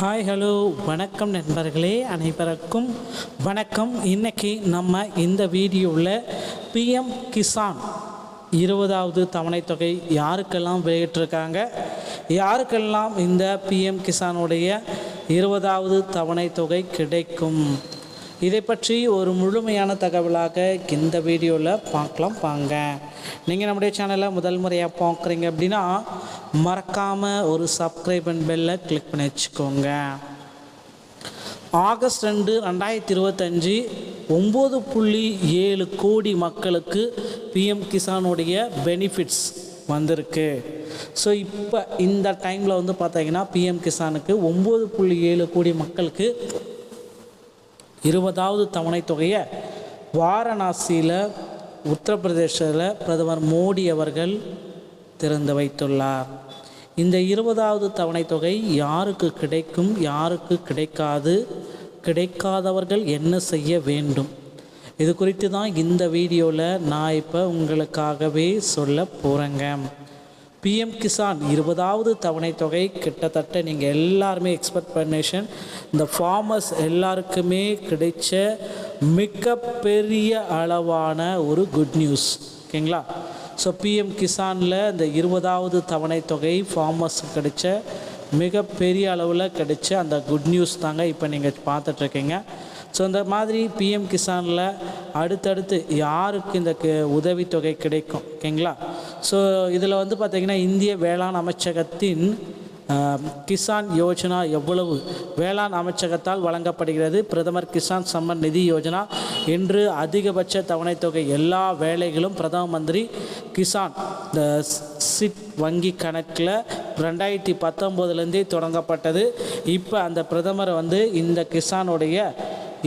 Hi hello வணக்கம் நண்பர்களே, அனைவருக்கும் வணக்கம். இன்றைக்கி நம்ம இந்த வீடியோவில் பிஎம் கிசான் 20வது தவணை தொகை யாருக்கெல்லாம் வெளியிட்டிருக்காங்க, யாருக்கெல்லாம் இந்த பிஎம் கிசானுடைய 20வது தவணை தொகை கிடைக்கும், இதை பற்றி ஒரு முழுமையான தகவலாக இந்த வீடியோவில் பார்க்கலாம் வாங்க. நீங்கள் நம்முடைய சேனலை முதல் முறையாக பார்க்குறீங்க அப்படின்னா மறக்காமல் ஒரு சப்ஸ்கிரைப் அண்ட் பெல்லை கிளிக் பண்ணி வச்சுக்கோங்க. ஆகஸ்ட் 2, 2025 9.7 கோடி மக்களுக்கு பிஎம் கிசானுடைய பெனிஃபிட்ஸ் வந்திருக்கு. ஸோ இப்போ இந்த டைமில் வந்து பார்த்தீங்கன்னா பிஎம் கிசானுக்கு 9.7 கோடி மக்களுக்கு 20வது தவணை தொகையை வாரணாசியில் உத்தரப்பிரதேசத்தில் பிரதமர் மோடி அவர்கள் திறந்து வைத்துள்ளார். இந்த 20வது தவணை தொகை யாருக்கு கிடைக்கும், யாருக்கு கிடைக்காது, கிடைக்காதவர்கள் என்ன செய்ய வேண்டும், இது குறித்து தான் இந்த வீடியோவில் நான் இப்போ உங்களுக்காகவே சொல்ல போகிறேங்க. பிஎம் கிசான் 20வது தவணை தொகை கிட்டத்தட்ட நீங்கள் எல்லாருமே எக்ஸ்பெக்டேஷன், இந்த ஃபார்மர்ஸ் எல்லாருக்குமே கிடைச்ச மிகப்பெரிய அளவான ஒரு குட் நியூஸ். ஓகேங்களா? ஸோ பிஎம் கிசானில் இந்த 20வது தவணை தொகை ஃபார்மர்ஸுக்கு கிடைச்ச மிகப்பெரிய அளவில் கிடைச்ச அந்த குட் நியூஸ் தாங்க இப்போ நீங்கள் பார்த்துட்ருக்கீங்க. ஸோ இந்த மாதிரி பிஎம் கிசானில் அடுத்தடுத்து யாருக்கு இந்த உதவித்தொகை கிடைக்கும், ஓகேங்களா? ஸோ இதில் வந்து பார்த்திங்கன்னா இந்திய வேளாண் அமைச்சகத்தின் கிசான் யோஜனா எவ்வளவு வேளாண் அமைச்சகத்தால் வழங்கப்படுகிறது. பிரதமர் கிசான் சம்மன் நிதி யோஜனா என்று அதிகபட்ச தவணை தொகை எல்லா வேலைகளும் பிரதம மந்திரி கிசான் இந்த சிட் வங்கி கணக்கில் 2019 தொடங்கப்பட்டது. இப்போ அந்த பிரதமர் இந்த கிசானுடைய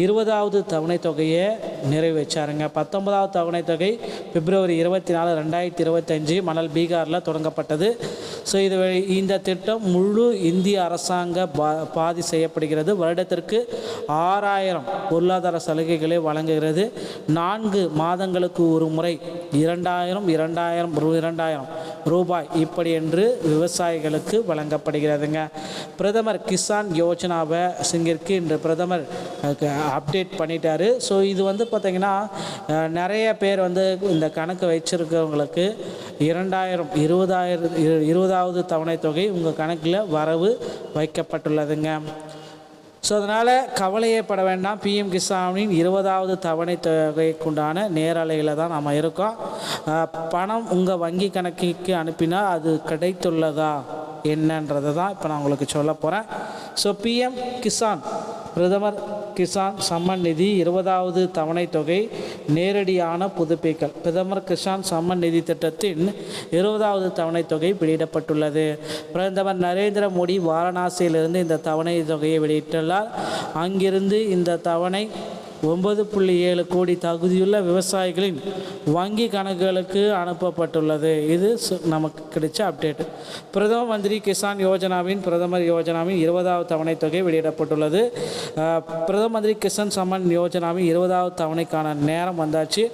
20வது தவணை தொகையை நிறைவேற்றாருங்க. 19வது தவணை தொகை பிப்ரவரி 24, 2025 மணல் பீகாரில் தொடங்கப்பட்டது. ஸோ இந்த திட்டம் முழு இந்திய அரசாங்க பாதி செய்யப்படுகிறது. வருடத்திற்கு 6000 பொருளாதார சலுகைகளை வழங்குகிறது. 4 மாதங்களுக்கு ஒரு முறை 2000 ரூபாய் இப்படி என்று விவசாயிகளுக்கு வழங்கப்படுகிறதுங்க. பிரதமர் கிசான் யோஜனாவை சிங்கிற்கு இன்று பிரதமர் அப்டேட் பண்ணிட்டாரு. ஸோ இது பார்த்திங்கன்னா நிறைய பேர் இந்த கணக்கு வச்சிருக்கிறவங்களுக்கு 20வது தவணை தொகை உங்கள் கணக்கில் வரவு வைக்கப்பட்டுள்ளதுங்க. ஸோ அதனால் கவலையே பட வேண்டாம். பிஎம் கிசானின் 20வது தவணை தொகைக்குண்டான நேரலையில் தான் நம்ம இருக்கோம். பணம் உங்கள் வங்கி கணக்குக்கு அனுப்பினால் அது கிடைத்துள்ளதா என்னன்றதை தான் இப்போ நான் உங்களுக்கு சொல்ல போகிறேன். ஸோ பிஎம் கிசான் பிரதமர் கிசான் சம்மன் நிதி 20வது தவணை தொகை நேரடியான புதுப்பிக்கல். பிரதமர் கிசான் சம்மன் நிதி திட்டத்தின் 20வது தவணை தொகை வெளியிடப்பட்டுள்ளது. பிரதமர் நரேந்திர மோடி வாரணாசியிலிருந்து இந்த தவணை தொகையை வெளியிட்டுள்ளார். அங்கிருந்து இந்த தவணை 9.7 கோடி தகுதியுள்ள விவசாயிகளின் வங்கி கணக்குகளுக்கு அனுப்பப்பட்டுள்ளது. இது நமக்கு கிடைச்ச அப்டேட். பிரதம மந்திரி கிசான் யோஜனாவின் பிரதமர் யோஜனாவின் 20வது தவணை தொகை வெளியிடப்பட்டுள்ளது. பிரதம மந்திரி கிசான் சம்மன் யோஜனாவின் 20வது தவணைக்கான நேரம் வந்தாச்சு.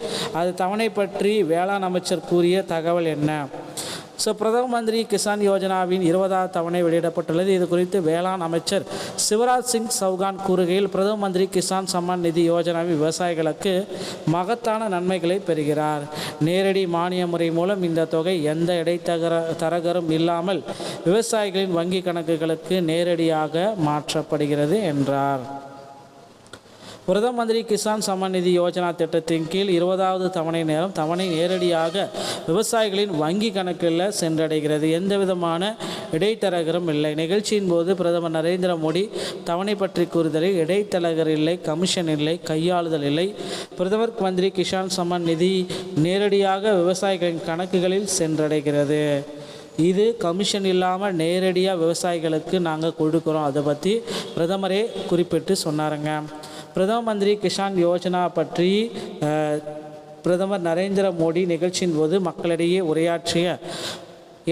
அது தவணை பற்றி வேளாண் அமைச்சர் கூறிய தகவல் என்ன? ஸோ பிரதம மந்திரி கிசான் யோஜனாவின் 20வது தவணை வெளியிடப்பட்டுள்ளது. இது குறித்து வேளாண் அமைச்சர் சிவராஜ் சிங் சௌகான் கூறுகையில், பிரதம மந்திரி கிசான் சம்மான் நிதி யோஜனாவின் விவசாயிகளுக்கு மகத்தான நன்மைகளை பெறுகிறார். நேரடி மானிய முறை மூலம் இந்த தொகை எந்த இடைத்தரகரும் இல்லாமல் விவசாயிகளின் வங்கி கணக்குகளுக்கு நேரடியாக மாற்றப்படுகிறது என்றார். பிரதம மந்திரி கிசான் சம்மன் நிதி யோஜனா திட்டத்தின் கீழ் 20வது தவணை தவணை நேரடியாக விவசாயிகளின் வங்கி கணக்கில் சென்றடைகிறது. எந்த விதமான இடைத்தரகரும் இல்லை. நிகழ்ச்சியின் போது பிரதமர் நரேந்திர மோடி தவணை பற்றி கூறுதலில், இடைத்தரகர் இல்லை, கமிஷன் இல்லை, கையாளுதல் இல்லை. பிரதமர் மந்திரி கிசான் சம்மன் நிதி நேரடியாக விவசாயிகளின் கணக்குகளில் சென்றடைகிறது. இது கமிஷன் இல்லாமல் நேரடியாக விவசாயிகளுக்கு நாங்கள் கொடுக்குறோம். அதை பற்றி பிரதமரே குறிப்பிட்டு சொன்னாருங்க. பிரதம மந்திரி கிசான் யோஜனா பற்றி பிரதமர் நரேந்திர மோடி நிகழ்ச்சியின் போது மக்களிடையே உரையாற்றிய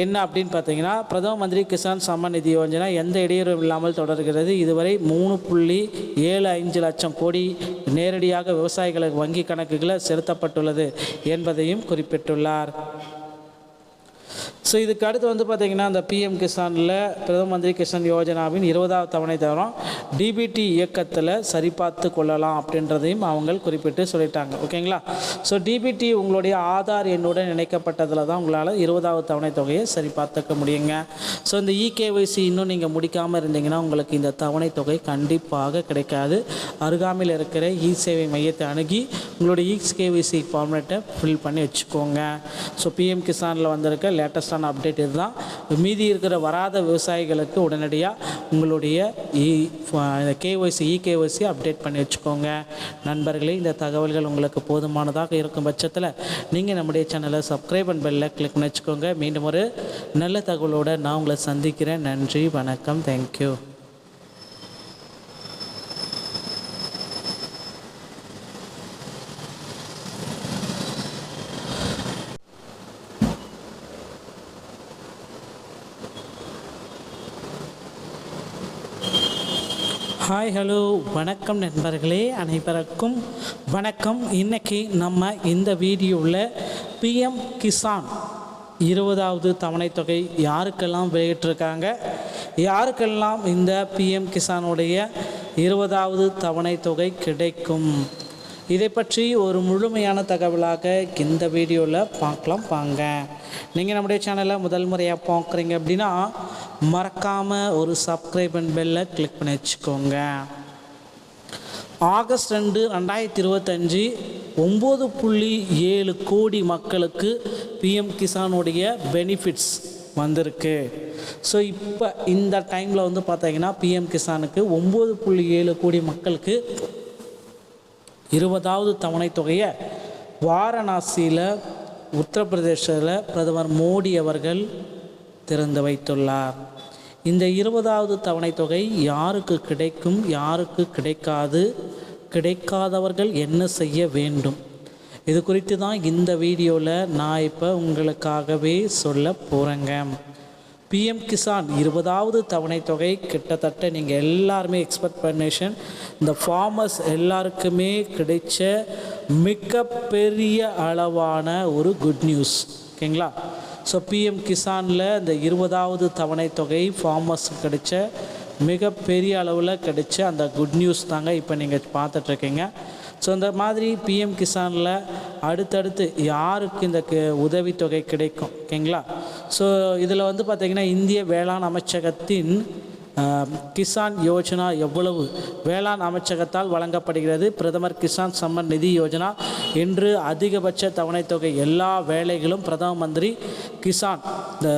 என்ன அப்படின்னு பார்த்தீங்கன்னா, பிரதம மந்திரி கிசான் சம்மன் நிதி யோஜனா எந்த இடையூறும் இல்லாமல் தொடர்கிறது. இதுவரை 3.75 லட்சம் கோடி நேரடியாக விவசாயிகளுக்கு வங்கி கணக்குகளில் செலுத்தப்பட்டுள்ளது என்பதையும் குறிப்பிட்டுள்ளார். ஸோ இதுக்கு அடுத்து வந்து பார்த்திங்கன்னா அந்த பிஎம் கிசானில் பிரதம மந்திரி கிசான் யோஜனாவின் 20வது தவணை தவிர டிபிடி இயக்கத்தில் சரிபார்த்து கொள்ளலாம் அப்படின்றதையும் அவங்க குறிப்பிட்டு சொல்லிட்டாங்க. ஓகேங்களா? ஸோ டிபிடி உங்களுடைய ஆதார் எண்ணுடன் இணைக்கப்பட்டதில் தான் உங்களால் 20வது தவணை தொகையை சரிபார்த்துக்க முடியுங்க. ஸோ இந்த இகேஒய்சி இன்னும் நீங்கள் முடிக்காமல் இருந்தீங்கன்னா உங்களுக்கு இந்த தவணை தொகை கண்டிப்பாக கிடைக்காது. அருகாமையில் இருக்கிற இ சேவை மையத்தை அணுகி உங்களுடைய இகேஒய்சி ஃபார்மேட்டை ஃபில் பண்ணி வச்சுக்கோங்க. ஸோ பிஎம் கிசானில் வந்திருக்க லேட்டஸ்டான அப்டேட் இதுதான். மீதி இருக்கிற வராத விவசாயிகளுக்கு உடனடியாக உங்களுடைய இகேஒய்சி அப்டேட் பண்ணி வச்சுக்கோங்க. நண்பர்களே, இந்த தகவல்கள் உங்களுக்கு போதுமானதாக இருக்கும் பட்சத்தில் நீங்கள் நம்முடைய சேனலை சப்ஸ்கிரைப் அண்ட் பெல்லை கிளிக் பண்ணி வச்சுக்கோங்க. மீண்டும் ஒரு நல்ல தகவலோடு நான் உங்களை சந்திக்கிறேன். நன்றி, வணக்கம், தேங்க்யூ. ஹாய், ஹலோ, வணக்கம் நண்பர்களே, அனைவருக்கும் வணக்கம். இன்றைக்கி நம்ம இந்த வீடியோவில் பிஎம் கிசான் 20வது தவணை தொகை யாருக்கெல்லாம் வெளியிட்டிருக்காங்க, யாருக்கெல்லாம் இந்த பிஎம் கிசானுடைய 20வது தவணை தொகை கிடைக்கும், இதை பற்றி ஒரு முழுமையான தகவலாக இந்த வீடியோவில் பார்க்கலாம் வாங்க. நீங்கள் நம்முடைய சேனலை முதல் முறையாக பார்க்குறீங்க அப்படின்னா மறக்காமல் ஒரு சப்ஸ்கிரைப் அண்ட் பெல்லை கிளிக் பண்ணி வச்சுக்கோங்க. ஆகஸ்ட் 2, 2025 9.7 கோடி மக்களுக்கு பிஎம் கிசானுடைய பெனிஃபிட்ஸ் வந்திருக்கு. ஸோ இப்போ இந்த டைமில் வந்து பார்த்தீங்கன்னா பிஎம் கிசானுக்கு 9.7 கோடி மக்களுக்கு 20வது தவணை தொகையை வாரணாசியில் உத்தரப்பிரதேசத்தில் பிரதமர் மோடி அவர்கள் திறந்து வைத்துள்ளார். இந்த 20வது தவணை தொகை யாருக்கு கிடைக்கும், யாருக்கு கிடைக்காது, கிடைக்காதவர்கள் என்ன செய்ய வேண்டும், இது குறித்து தான் இந்த வீடியோவில் நான் இப்போ உங்களுக்காகவே சொல்ல போகிறேங்க. பிஎம் கிசான் 20வது தவணை தொகை கிட்டத்தட்ட நீங்கள் எல்லாருமே எக்ஸ்பெக்டேஷன், இந்த ஃபார்மர்ஸ் எல்லாருக்குமே கிடைச்ச மிகப்பெரிய அளவான ஒரு குட் நியூஸ். ஓகேங்களா? ஸோ பிஎம் கிசானில் இந்த 20வது தவணை தொகை ஃபார்மர்ஸுக்கு கிடைச்ச மிகப்பெரிய அளவில் கிடைச்ச அந்த குட் நியூஸ் தாங்க இப்போ நீங்கள் பார்த்துட்ருக்கீங்க. ஸோ இந்த மாதிரி பிஎம் கிசானில் அடுத்தடுத்து யாருக்கு இந்த உதவித்தொகை கிடைக்கும், ஓகேங்களா? ஸோ இதில் வந்து பார்த்திங்கன்னா இந்திய வேளாண் அமைச்சகத்தின் கிசான் யோஜனா எவ்வளவு வேளாண் அமைச்சகத்தால் வழங்கப்படுகிறது. பிரதமர் கிசான் சம்மன் நிதி யோஜனா என்று அதிகபட்ச தவணை தொகை எல்லா வேலைகளும் பிரதம மந்திரி கிசான் இந்த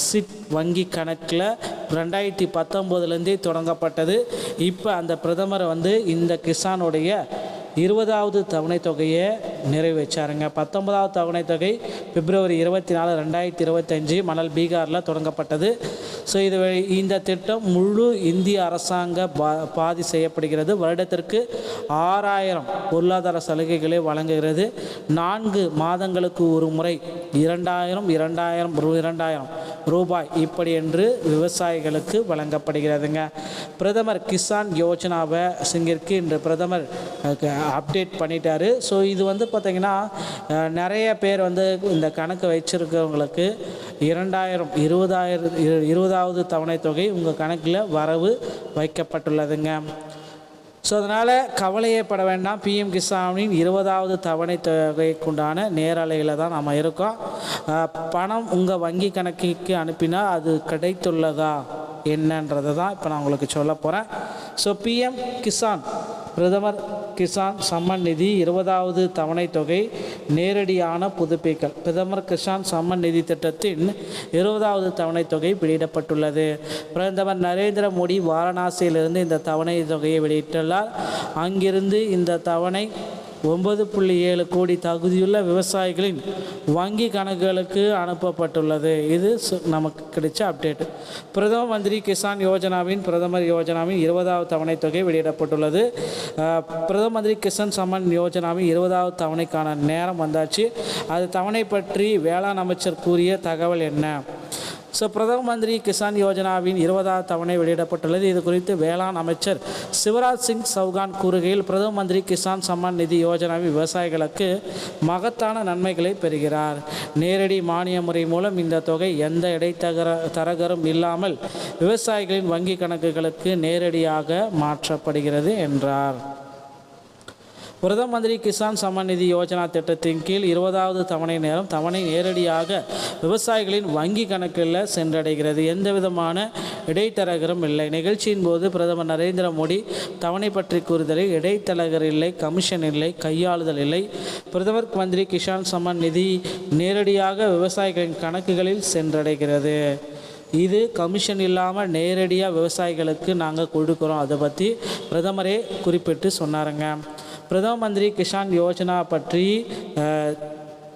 சிட் வங்கி கணக்கில் 2019 தொடங்கப்பட்டது. இப்போ அந்த பிரதமர் வந்து இந்த கிசானுடைய 20வது தவணை தொகையை நிறைவேற்றாருங்க. 19வது தவணை தொகை பிப்ரவரி 24, 2025 மணல் பீகாரில் தொடங்கப்பட்டது. ஸோ இந்த திட்டம் முழு இந்திய அரசாங்க பாதி செய்யப்படுகிறது. வருடத்திற்கு 6000 பொருளாதார சலுகைகளை வழங்குகிறது. 4 மாதங்களுக்கு ஒரு முறை 2000 ரூபாய் இப்படி என்று விவசாயிகளுக்கு வழங்கப்படுகிறதுங்க. பிரதமர் கிசான் யோஜனாவை சிங்கிற்கு இன்று பிரதமர் அப்டேட் பண்ணிட்டாரு. ஸோ இது வந்து பார்த்திங்கன்னா நிறைய பேர் வந்து இந்த கணக்கு வச்சுருக்கிறவங்களுக்கு 20வது தவணை தொகை உங்கள் கணக்கில் வரவு வைக்கப்பட்டுள்ளதுங்க. ஸோ அதனால் கவலையப்பட வேண்டாம். பிஎம் கிசானின் 20வது தவணை தொகைக்குண்டான நேரலையில் தான் நம்ம இருக்கோம். பணம் உங்கள் வங்கி கணக்குக்கு அனுப்பினா அது கிடைத்துள்ளதா என்னன்றதை தான் இப்போ நான் உங்களுக்கு சொல்ல போகிறேன். ஸோ பிஎம் கிசான் பிரதமர் கிசான் சம்மன் நிதி 20வது தவணை தொகை நேரடியான புதுப்பிக்கல். பிரதமர் கிசான் சம்மன் நிதி திட்டத்தின் 20வது தவணை தொகை வெளியிடப்பட்டுள்ளது. பிரதமர் நரேந்திர மோடி வாரணாசியிலிருந்து இந்த தவணை தொகையை வெளியிட்டுள்ளார். அங்கிருந்து இந்த தவணை 9.7 கோடி தகுதியுள்ள விவசாயிகளின் வங்கி கணக்குகளுக்கு அனுப்பப்பட்டுள்ளது. இது நமக்கு கிடைச்ச அப்டேட். பிரதம மந்திரி கிசான் யோஜனாவின் பிரதமர் யோஜனாவின் 20வது தவணை தொகை வெளியிடப்பட்டுள்ளது. பிரதம மந்திரி கிசான் சம்மன் யோஜனாவின் 20வது தவணைக்கான நேரம் வந்தாச்சு. அது தவணை பற்றி வேளாண் அமைச்சர் கூறிய தகவல் என்ன? ஸோ பிரதம மந்திரி கிசான் யோஜனாவின் 20வது தவணை வெளியிடப்பட்டுள்ளது. இது குறித்து வேளாண் அமைச்சர் சிவராஜ் சிங் சௌகான் கூறுகையில், பிரதம மந்திரி கிசான் சம்மான் நிதி யோஜனாவில் விவசாயிகளுக்கு மகத்தான நன்மைகளை பெறுகிறார். நேரடி மானிய முறை மூலம் இந்த தொகை எந்த இடைத்தரகரும் இல்லாமல் விவசாயிகளின் வங்கி கணக்குகளுக்கு நேரடியாக மாற்றப்படுகிறது என்றார். பிரதம மந்திரி கிசான் சம்மான் நிதி யோஜனா திட்டத்தின் கீழ் 20வது தவணை நேரடியாக விவசாயிகளின் வங்கி கணக்கில் சென்றடைகிறது. எந்த விதமான இடைத்தரகரும் இல்லை. நிகழ்ச்சியின் போது பிரதமர் நரேந்திர மோடி தவணை பற்றி கூறுதலில், இடைத்தரகர் இல்லை, கமிஷன் இல்லை, கையாளுதல் இல்லை. பிரதமர் மந்திரி கிசான் சம்மான் நிதி நேரடியாக விவசாயிகளின் கணக்குகளில் சென்றடைகிறது. இது கமிஷன் இல்லாமல் நேரடியாக விவசாயிகளுக்கு நாங்கள் கொடுக்குறோம். அதை பற்றி பிரதமரே குறிப்பிட்டு சொன்னாருங்க. பிரதம மந்திரி கிசான் யோஜனா பற்றி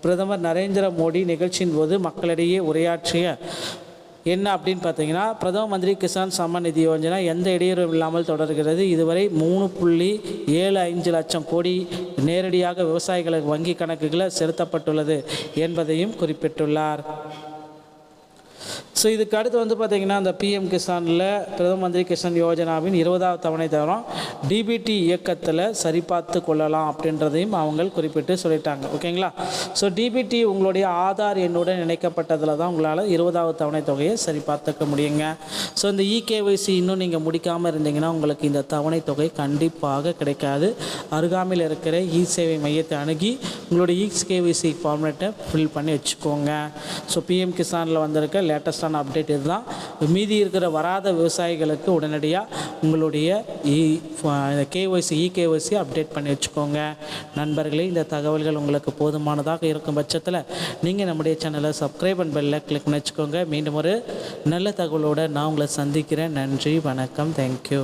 பிரதமர் நரேந்திர மோடி நிகழ்ச்சியின் போது மக்களிடையே உரையாற்றிய என்ன அப்படின்னு பார்த்தீங்கன்னா, பிரதம மந்திரி கிசான் சம்மான் நிதி யோஜனா எந்த இடையூறும் இல்லாமல் தொடர்கிறது. இதுவரை 3.75 லட்சம் கோடி நேரடியாக விவசாயிகளுக்கு வங்கி கணக்குகளில் செலுத்தப்பட்டுள்ளது என்பதையும் குறிப்பிட்டுள்ளார். ஸோ இதுக்கு அடுத்து பார்த்திங்கன்னா, அந்த பிஎம் கிசானில் பிரதம மந்திரி கிசான் யோஜனாவின் 20வது தவணை தவிர டிபிடி இயக்கத்தில் சரிபார்த்து கொள்ளலாம் அப்படின்றதையும் அவங்க குறிப்பிட்டு சொல்லிட்டாங்க. ஓகேங்களா? ஸோ டிபிடி உங்களுடைய ஆதார் எண்ணுடன் இணைக்கப்பட்டதில் தான் உங்களால் 20வது தவணை தொகையை சரிபார்த்துக்க முடியுங்க. ஸோ இந்த இகேஒய்சி இன்னும் நீங்கள் முடிக்காமல் இருந்தீங்கன்னா உங்களுக்கு இந்த தவணை தொகை கண்டிப்பாக கிடைக்காது. அருகாமையில் இருக்கிற இ சேவை மையத்தை அணுகி உங்களுடைய இகேஒய்சி ஃபார்மேட்டை ஃபில் பண்ணி வச்சுக்கோங்க. ஸோ பிஎம் கிசானில் வந்திருக்க லேட்டஸ்டான அப்டேட் இதுதான். மீதி இருக்கிற வராத விவசாயிகளுக்கு உடனடியாக உங்களுடைய இகேஒய்சி அப்டேட் பண்ணி வச்சுக்கோங்க. நண்பர்களே, இந்த தகவல்கள் உங்களுக்கு போதுமானதாக இருக்கும் பட்சத்தில் நீங்கள் நம்முடைய சேனலை சப்ஸ்கிரைப் அண்ட் பெல்லை கிளிக் பண்ணி வச்சுக்கோங்க. மீண்டும் ஒரு நல்ல தகவலோடு நான் உங்களை சந்திக்கிறேன். நன்றி, வணக்கம், தேங்க்யூ.